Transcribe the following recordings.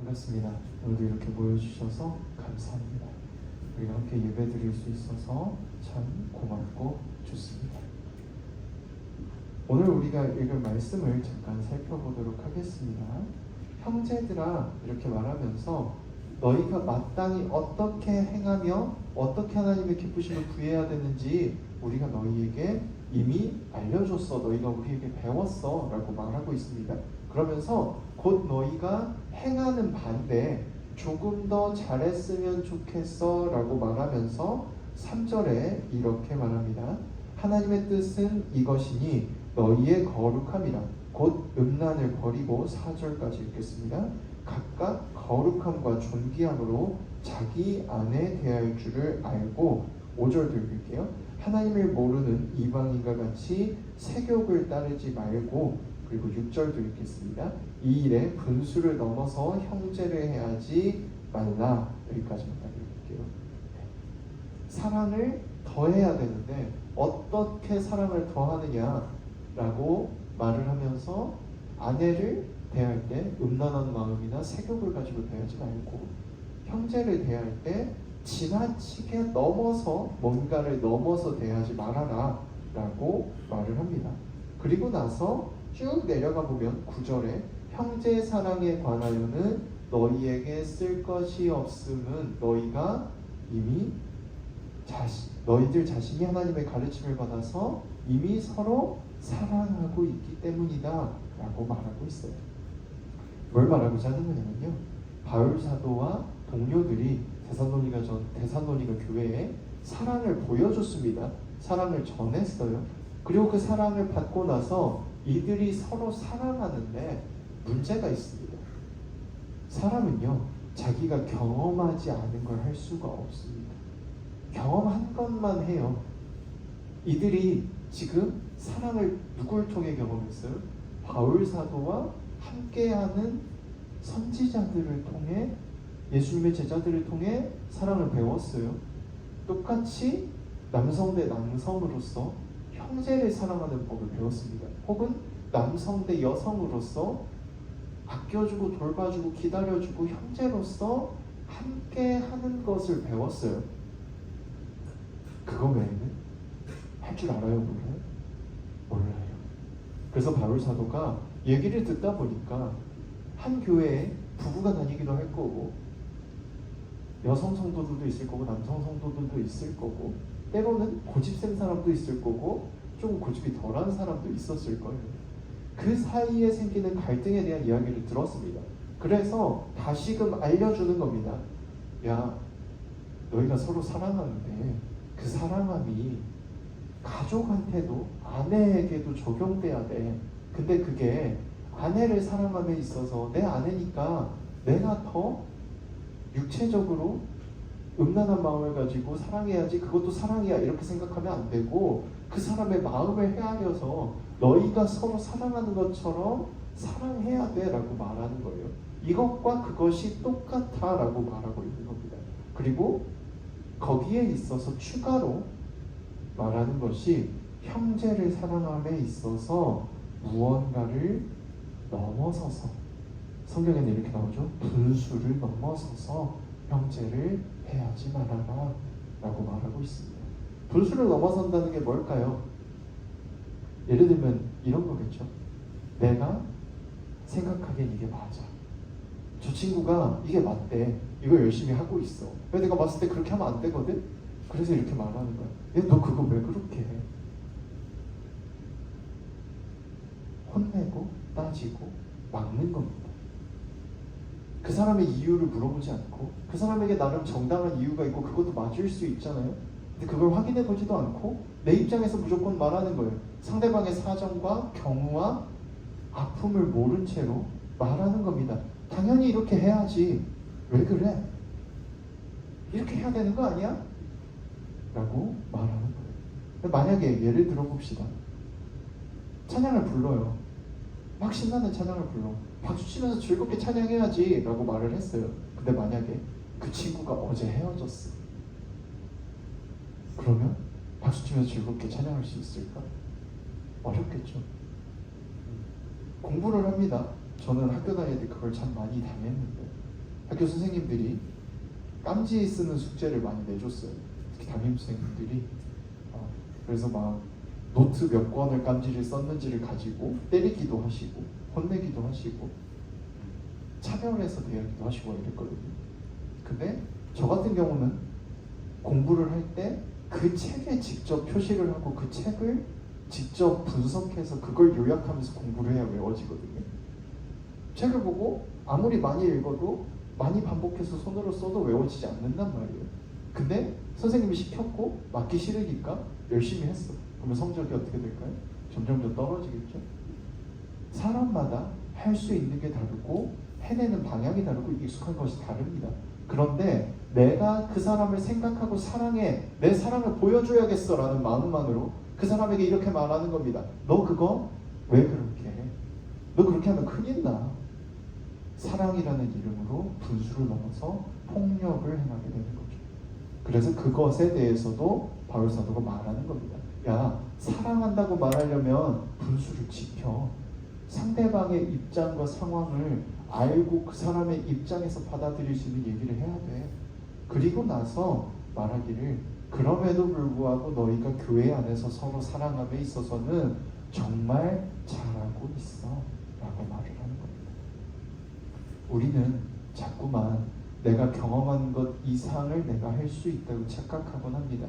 반갑습니다. 오늘도 이렇게 모여주셔서 감사합니다. 우리가 함께 예배 드릴 수 있어서 참 고맙고 좋습니다. 오늘 우리가 읽을 말씀을 잠깐 살펴보도록 하겠습니다. 형제들아, 이렇게 말하면서 너희가 마땅히 어떻게 행하며 어떻게 하나님의 기쁘심을 구해야 되는지 우리가 너희에게 이미 알려줬어, 너희가 우리에게 배웠어 라고 말하고 있습니다. 그러면서 곧 너희가 행하는 반대 조금 더 잘했으면 좋겠어 라고 말하면서 3절에 이렇게 말합니다. 하나님의 뜻은 이것이니 너희의 거룩함이라. 곧 음란을 버리고 4절까지 읽겠습니다. 각각 거룩함과 존귀함으로 자기 안에 대할 줄을 알고 5절도 읽을게요. 하나님을 모르는 이방인과 같이 세욕을 따르지 말고, 그리고 6절도 읽겠습니다. 이 일에 분수를 넘어서 형제를 해하지 말라. 여기까지만 딱 읽을게요. 사랑을 더해야 되는데 어떻게 사랑을 더하느냐라고 말을 하면서 아내를 대할 때 음란한 마음이나 세욕을 가지고 대하지 말고, 형제를 대할 때 지나치게 넘어서 뭔가를 넘어서 대하지 말아라 라고 말을 합니다. 그리고 나서 쭉 내려가 보면 9절에 형제 사랑에 관하여는 너희에게 쓸 것이 없음은 너희가 이미 너희들 자신이 하나님의 가르침을 받아서 이미 서로 사랑하고 있기 때문이다 라고 말하고 있어요. 뭘 말하고자 하는 거냐면요, 바울 사도와 동료들이 데살로니가 교회에 사랑을 보여줬습니다. 사랑을 전했어요. 그리고 그 사랑을 받고 나서 이들이 서로 사랑하는데 문제가 있습니다. 사람은요, 자기가 경험하지 않은 걸 할 수가 없습니다. 경험한 것만 해요. 이들이 지금 사랑을 누굴 통해 경험했어요? 바울 사도와 함께하는 선지자들을 통해, 예수님의 제자들을 통해 사랑을 배웠어요. 똑같이 남성 대 남성으로서 형제를 사랑하는 법을 배웠습니다. 혹은 남성 대 여성으로서 아껴주고 돌봐주고 기다려주고 형제로서 함께 하는 것을 배웠어요. 그거 외에는 할 줄 알아요? 몰라요? 몰라요. 그래서 바울 사도가 얘기를 듣다 보니까 한 교회에 부부가 다니기도 할 거고, 여성 성도들도 있을 거고, 남성 성도들도 있을 거고, 때로는 고집센 사람도 있을 거고, 좀 고집이 덜한 사람도 있었을 거예요. 그 사이에 생기는 갈등에 대한 이야기를 들었습니다. 그래서 다시금 알려주는 겁니다. 야, 너희가 서로 사랑하는데 그 사랑함이 가족한테도, 아내에게도 적용돼야 돼. 근데 그게 아내를 사랑함에 있어서 내 아내니까 내가 더 육체적으로 음란한 마음을 가지고 사랑해야지, 그것도 사랑이야 이렇게 생각하면 안 되고, 그 사람의 마음을 헤아려서 너희가 서로 사랑하는 것처럼 사랑해야 돼 라고 말하는 거예요. 이것과 그것이 똑같아 라고 말하고 있는 겁니다. 그리고 거기에 있어서 추가로 말하는 것이 형제를 사랑함에 있어서 무언가를 넘어서서, 성경에는 이렇게 나오죠. 분수를 넘어서서 형제를 해하지 말아라 라고 말하고 있습니다. 분수를 넘어선다는 게 뭘까요? 예를 들면 이런 거겠죠. 내가 생각하기엔 이게 맞아. 저 친구가 이게 맞대. 이거 열심히 하고 있어. 왜 내가 봤을 때 그렇게 하면 안 되거든? 그래서 이렇게 말하는 거야. 야, 너 그거 왜 그렇게 해? 혼내고 따지고 막는 겁니다. 그 사람의 이유를 물어보지 않고, 그 사람에게 나름 정당한 이유가 있고 그것도 맞을 수 있잖아요. 근데 그걸 확인해 보지도 않고 내 입장에서 무조건 말하는 거예요. 상대방의 사정과 경우와 아픔을 모른 채로 말하는 겁니다. 당연히 이렇게 해야지. 왜 그래? 이렇게 해야 되는 거 아니야? 라고 말하는 거예요. 만약에 예를 들어 봅시다. 찬양을 불러요. 막 신나는 찬양을 불러. 박수 치면서 즐겁게 찬양해야지 라고 말을 했어요. 근데 만약에 그 친구가 어제 헤어졌어. 그러면 박수 치면서 즐겁게 찬양할 수 있을까? 어렵겠죠. 공부를 합니다. 저는 학교 다닐 때 그걸 참 많이 당했는데, 학교 선생님들이 깜지 쓰는 숙제를 많이 내줬어요. 특히 담임 선생님들이. 그래서 막 노트 몇 권을 깜지를 썼는지를 가지고 때리기도 하시고 혼내기도 하시고 차별해서 대하기도 하시고 이랬거든요. 근데 저 같은 경우는 공부를 할 때 그 책에 직접 표시를 하고 그 책을 직접 분석해서 그걸 요약하면서 공부를 해야 외워지거든요. 책을 보고 아무리 많이 읽어도 많이 반복해서 손으로 써도 외워지지 않는단 말이에요. 근데 선생님이 시켰고 맞기 싫으니까 열심히 했어. 그러면 성적이 어떻게 될까요? 점점 더 떨어지겠죠. 사람마다 할 수 있는 게 다르고 해내는 방향이 다르고 익숙한 것이 다릅니다. 그런데 내가 그 사람을 생각하고 사랑해, 내 사랑을 보여줘야겠어 라는 마음만으로 그 사람에게 이렇게 말하는 겁니다. 너 그거 왜 그렇게 해? 너 그렇게 하면 큰일 나. 사랑이라는 이름으로 분수를 넘어서 폭력을 행하게 되는 거죠. 그래서 그것에 대해서도 바울 사도가 말하는 겁니다. 야, 사랑한다고 말하려면 분수를 지켜. 상대방의 입장과 상황을 알고 그 사람의 입장에서 받아들일 수 있는 얘기를 해야 돼. 그리고 나서 말하기를 그럼에도 불구하고 너희가 교회 안에서 서로 사랑함에 있어서는 정말 잘하고 있어 라고 말을 하는 겁니다. 우리는 자꾸만 내가 경험한 것 이상을 내가 할 수 있다고 착각하곤 합니다.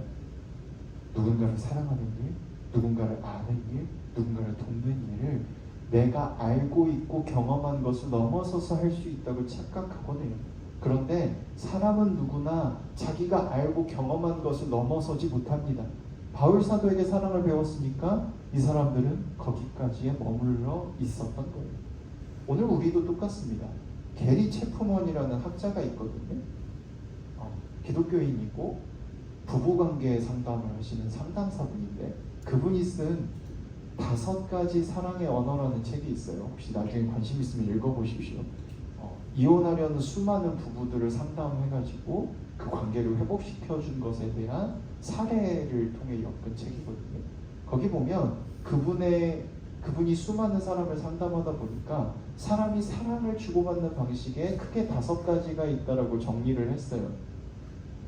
누군가를 사랑하는 일, 누군가를 아는 일, 누군가를 돕는 일을 내가 알고 있고 경험한 것을 넘어서서 할 수 있다고 착각하곤 해요. 그런데 사람은 누구나 자기가 알고 경험한 것을 넘어서지 못합니다. 바울 사도에게 사랑을 배웠으니까 이 사람들은 거기까지에 머물러 있었던 거예요. 오늘 우리도 똑같습니다. 게리 체프먼이라는 학자가 있거든요. 기독교인이고 부부관계 상담을 하시는 상담사분인데 그분이 쓴 5가지 사랑의 언어라는 책이 있어요. 혹시 나중에 관심 있으면 읽어보십시오. 이혼하려는 수많은 부부들을 상담해가지고 그 관계를 회복시켜준 것에 대한 사례를 통해 엮은 책이거든요. 거기 보면 그분이 수많은 사람을 상담하다 보니까 사람이 사랑을 주고받는 방식에 크게 5가지가 있다라고 정리를 했어요.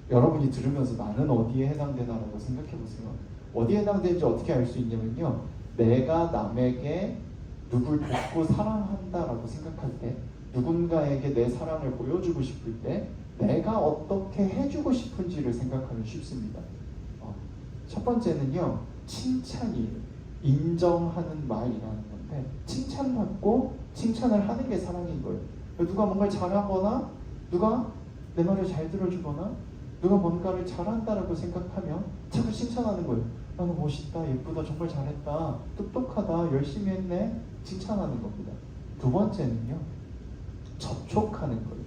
여러분이 들으면서 나는 어디에 해당되나라고 생각해 보세요. 어디에 해당되는지 어떻게 알 수 있냐면요. 내가 남에게 누굴 돕고 사랑한다라고 생각할 때, 누군가에게 내 사랑을 보여주고 싶을 때 내가 어떻게 해주고 싶은지를 생각하면 쉽습니다. 첫 번째는요, 칭찬이에요. 인정하는 말이라는 건데, 칭찬받고 칭찬을 하는 게 사랑인 거예요. 누가 뭔가를 잘하거나 누가 내 말을 잘 들어주거나 누가 뭔가를 잘한다라고 생각하면 자꾸 칭찬하는 거예요. 나는 멋있다, 예쁘다, 정말 잘했다, 똑똑하다, 열심히 했네, 칭찬하는 겁니다. 2번째는요, 접촉하는 거예요.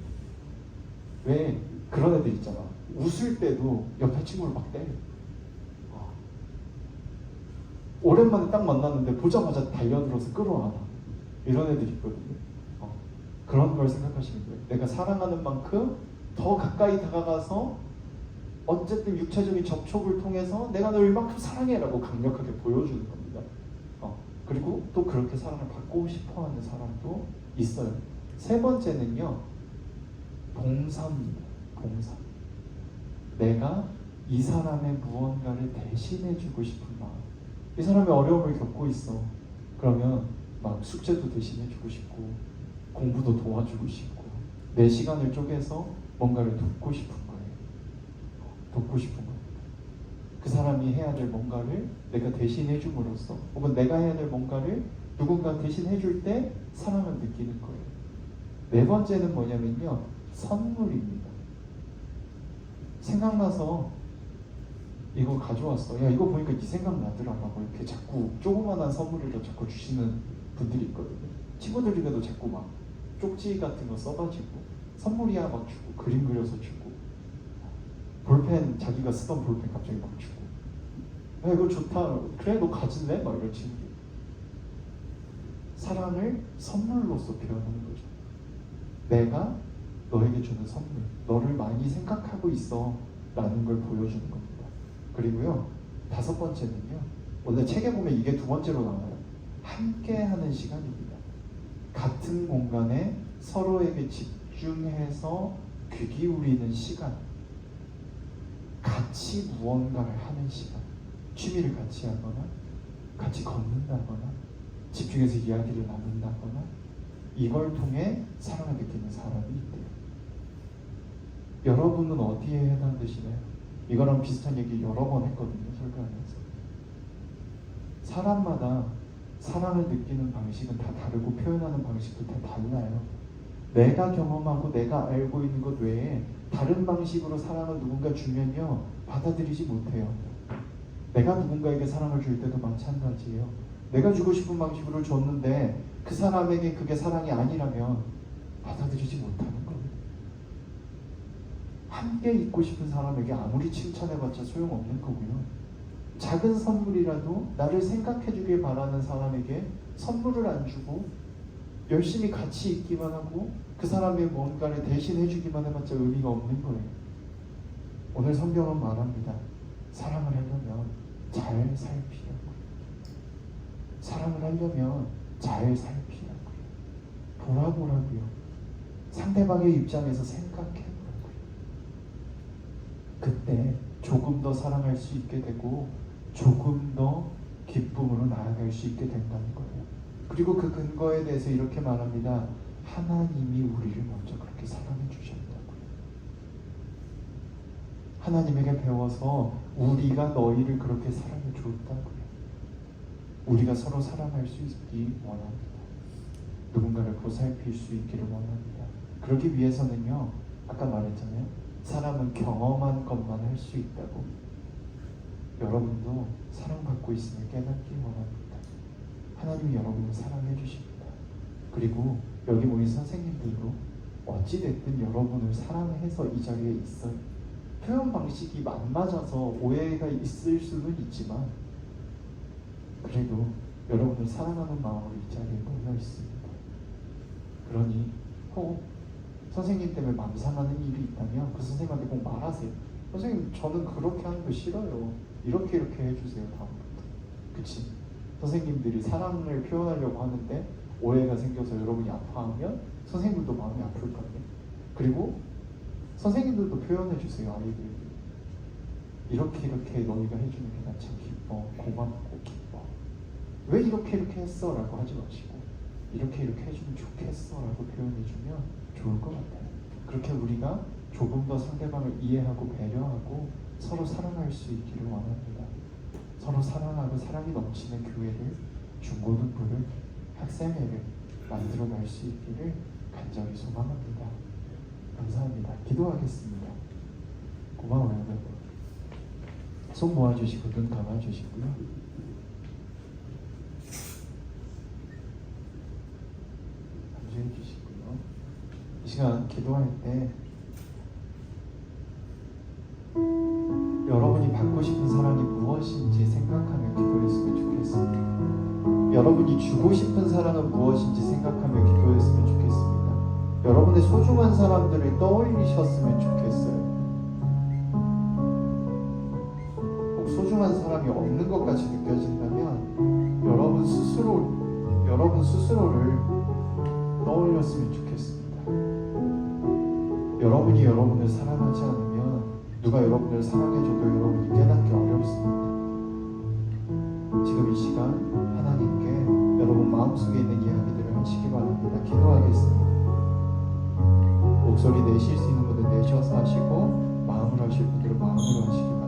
왜 그런 애들 있잖아. 웃을 때도 옆에 친구를 막 때려. 오랜만에 딱 만났는데 보자마자 달려들어서 끌어안아. 이런 애들이 있거든요. 그런 걸 생각하시는 거예요. 내가 사랑하는 만큼 더 가까이 다가가서 어쨌든 육체적인 접촉을 통해서 내가 널 이만큼 사랑해라고 강력하게 보여주는 겁니다. 그리고 또 그렇게 사랑을 받고 싶어하는 사람도 있어요. 3번째는요, 봉사입니다. 봉사. 내가 이 사람의 무언가를 대신해주고 싶은 마음. 이 사람이 어려움을 겪고 있어. 그러면 막 숙제도 대신해주고 싶고 공부도 도와주고 싶고 내 시간을 쪼개서 뭔가를 돕고 싶은 거예요. 돕고 싶은 겁니다. 그 사람이 해야 될 뭔가를 내가 대신해줌으로써, 혹은 내가 해야 될 뭔가를 누군가 대신해줄 때 사랑을 느끼는 거예요. 4번째는 뭐냐면요, 선물입니다. 생각나서 이거 가져왔어. 야, 이거 보니까 네 생각나더라 라고 이렇게 자꾸 조그만한 선물을 자꾸 주시는 분들이 있거든요. 친구들에게도 자꾸 막 쪽지 같은 거 써가지고 선물이야 막 주고, 그림 그려서 주고, 볼펜 자기가 쓰던 볼펜 갑자기 막 주고, 야 이거 좋다, 그래 너 가질래? 막 이런 친구들. 사랑을 선물로서 표현하는 거죠. 내가 너에게 주는 선물, 너를 많이 생각하고 있어 라는 걸 보여주는 겁니다. 그리고요, 5번째는요, 원래 책에 보면 이게 2번째로 나와요. 함께 하는 시간입니다. 같은 공간에 서로에게 집중해서 귀 기울이는 시간, 같이 무언가를 하는 시간, 취미를 같이 하거나 같이 걷는다거나 집중해서 이야기를 나눈다거나 이걸 통해 사랑을 느끼는 사람이 있대요. 여러분은 어디에 해당되시나요? 이거랑 비슷한 얘기 여러 번 했거든요, 설교하면서. 사람마다 사랑을 느끼는 방식은 다 다르고 표현하는 방식도 다 달라요. 내가 경험하고 내가 알고 있는 것 외에 다른 방식으로 사랑을 누군가 주면요, 받아들이지 못해요. 내가 누군가에게 사랑을 줄 때도 마찬가지예요. 내가 주고 싶은 방식으로 줬는데 그 사람에게 그게 사랑이 아니라면 받아들이지 못하는 거예요. 함께 있고 싶은 사람에게 아무리 칭찬해봤자 소용없는 거고요. 작은 선물이라도 나를 생각해주길 바라는 사람에게 선물을 안 주고 열심히 같이 있기만 하고 그 사람의 뭔가를 대신해주기만 해봤자 의미가 없는 거예요. 오늘 성경은 말합니다. 사랑을 하려면 잘 살피라고요. 사랑을 하려면 잘 살피라고요. 돌아보라고요. 상대방의 입장에서 생각해보라고요. 그때 조금 더 사랑할 수 있게 되고 조금 더 기쁨으로 나아갈 수 있게 된다는 거예요. 그리고 그 근거에 대해서 이렇게 말합니다. 하나님이 우리를 먼저 그렇게 사랑해 주셨다고요. 하나님에게 배워서 우리가 너희를 그렇게 사랑해 줬다고요. 우리가 서로 사랑할 수 있기 원합니다. 누군가를 보살필 수 있기를 원합니다. 그러기 위해서는요, 아까 말했잖아요. 사람은 경험한 것만 할 수 있다고. 여러분도 사랑받고 있음을 깨닫기 원합니다. 하나님이 여러분을 사랑해 주십니다. 그리고 여기 모인 선생님들도 어찌됐든 여러분을 사랑해서 이 자리에 있어요. 표현 방식이 안 맞아서 오해가 있을 수는 있지만 그래도 여러분을 사랑하는 마음으로 이 자리에 모여 있습니다. 그러니 혹 선생님 때문에 맘 상하는 일이 있다면 그 선생님한테 꼭 말하세요. 선생님, 저는 그렇게 하는 거 싫어요. 이렇게 해주세요, 다음부터. 그치? 선생님들이 사랑을 표현하려고 하는데 오해가 생겨서 여러분이 아파하면 선생님들도 마음이 아플 거예요. 그리고 선생님들도 표현해주세요, 아이들에게. 이렇게 너희가 해주는 게 난 참 기뻐, 고맙고 기뻐. 왜 이렇게 했어? 라고 하지 마시고 이렇게 해주면 좋겠어 라고 표현해주면 좋을 것 같아요. 그렇게 우리가 조금 더 상대방을 이해하고 배려하고 서로 사랑할 수 있기를 원합니다. 서로 사랑하고 사랑이 넘치는 교회를, 중고등부를, 학생회를 만들어갈 수 있기를 간절히 소망합니다. 감사합니다. 기도하겠습니다. 고마워요, 여러분. 손 모아주시고 눈 감아주시고요. 감사해 주시고요. 이 시간 기도할 때 여러분이 받고 싶은 사랑이 무엇인지 생각하며 기도했으면 좋겠습니다. 여러분이 주고 싶은 사랑은 무엇인지 생각하며 기도했으면 좋겠습니다. 여러분의 소중한 사람들을 떠올리셨으면 좋겠어요. 혹 소중한 사람이 없는 것 같이 느껴진다면 여러분 스스로를 떠올렸으면 좋겠습니다. 여러분이 여러분을 사랑하지 않으면 누가 여러분을 사랑해줘도 여러분이 깨닫기 어렵습니다. 지금 이 시간 하나님께 여러분 마음속에 있는 이야기들을 하시기 바랍니다. 기도하겠습니다. 목소리 내실 수 있는 분들 내셔서 하시고 마음으로 하실 분들은 마음으로 하시기 바랍니다.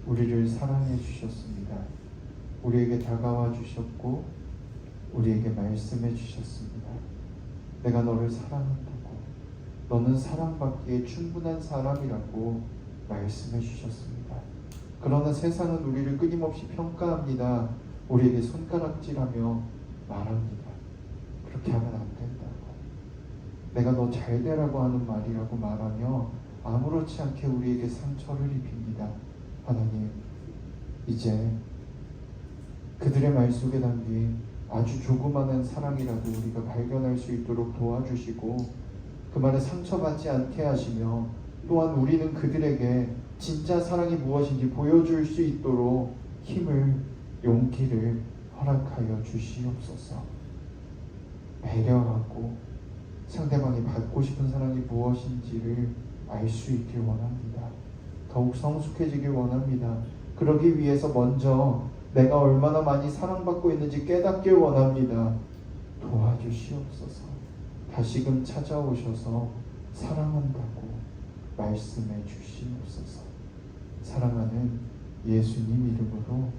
우리를 사랑해 주셨습니다. 우리에게 다가와 주셨고 우리에게 말씀해 주셨습니다. 내가 너를 사랑한다고, 너는 사랑받기에 충분한 사람이라고 말씀해 주셨습니다. 그러나 세상은 우리를 끊임없이 평가합니다. 우리에게 손가락질하며 말합니다. 그렇게 하면 안 된다고, 내가 너 잘되라고 하는 말이라고 말하며 아무렇지 않게 우리에게 상처를 입힙니다. 하나님, 이제 그들의 말 속에 담긴 아주 조그마한 사랑이라도 우리가 발견할 수 있도록 도와주시고, 그 말에 상처받지 않게 하시며, 또한 우리는 그들에게 진짜 사랑이 무엇인지 보여줄 수 있도록 힘을, 용기를 허락하여 주시옵소서. 배려하고 상대방이 받고 싶은 사랑이 무엇인지를 알 수 있길 원합니다. 더욱 성숙해지길 원합니다. 그러기 위해서 먼저 내가 얼마나 많이 사랑받고 있는지 깨닫길 원합니다. 도와주시옵소서. 다시금 찾아오셔서 사랑한다고 말씀해 주시옵소서. 사랑하는 예수님 이름으로